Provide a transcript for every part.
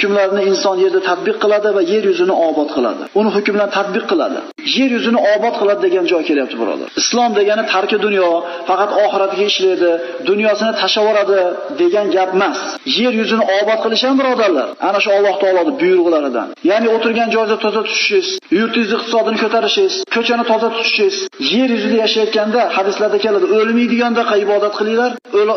hukmlarini inson yerda tatbiq qiladi va yer yuzini obod qiladi. Uni hukmlarini tatbiq qiladi. Yer yuzini obod qiladi degan joy kelyapti, birodar. Islom degani tarki dunyo, faqat oxiratiga ishlaydi, dunyosini tashavoradi degan gap emas. Yer yuzini obod qilish ham, birodarlar, ana shu Alloh taoloning buyruqlaridan. Ya'ni o'tirgan joyda toza tutishingiz, yurtingiz iqtisodini ko'tarishingiz, ko'chani toza tutishingiz, yer yuzida yashayotganda hadislarda keladi, o'lmaydigandaqa ibodat qilinglar,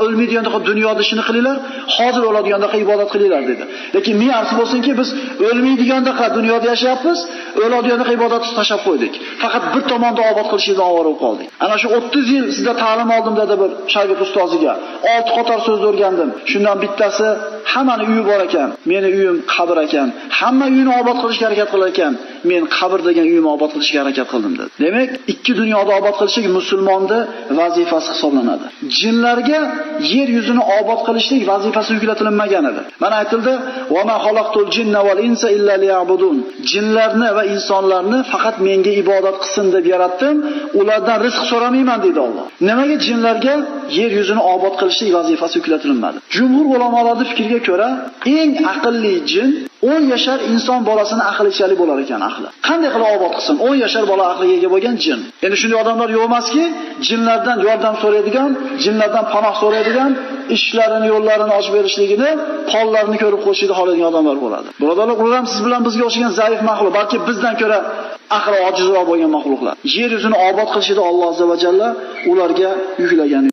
o'lmaydigandaqa dunyoda ishini qilinglar, hozir o'ladigandaqa ibodat qilinglar dedi. Lekin ming arz bo'lsinki, biz o'lmaydigandaqa dunyoda yashayapmiz, o'ladigandaqa ibodatni tashlab qo'ydik. Faqat bir tomonda obod qilishdan ovora bo'lib qoldik. Ana shu 30 yil sizda ta'lim oldim dedi bir shagird ustoziga. 6 qator so'z o'rgandim. Shundan bittasi, hammani uyi bor ekan, meni uyim qabr ekan. Hamma uyini obod qilishga harakat qilar ekan, men qabr degan uyimni obod qilishga harakat qildim dedi. Demak, ikki dunyoda obod qilishlik musulmonning vazifasi hisoblanadi. Jinlarga yer yuzini obod qilishlik vazifasi yuklatilmagan edi. Mana aytildi: "Va ma xalaqtul jinna val insa illa liya'budun." Jinlarni va insonlarni faqat menga ibodat qilsin deb yaratdim, ulardan rizq so'ramayman dedi Alloh. Nimaga jinlarga yer yuzini obod qilishlik vazifasi yuklatilmadi? Jumhur ulamolarning fikriga ko'ra, eng aqlli jin 10 yashar inson bolasini aqlchalik bo'lar ekan, aqli. Qanday qilib obod qilsin? 10 yashar bola aqliga ega bo'lgan jin. Endi shunday odamlar yo'q emaski, jinlardan yordam so'raydigan, jinlardan panoh so'raydigan, ishlarini, yo'llarini ochib berishligini, qollarini ko'rib qo'yishni xohlaydigan odamlar bo'ladi. Birodarlar, ular ham siz bilan bizga o'xshagan zaif maxluq, balki bizdan ko'ra aqli ojizroq bo'lgan maxluqlar. Yer yuzini obod qilishida Alloh azza va jalla ularga yuklagan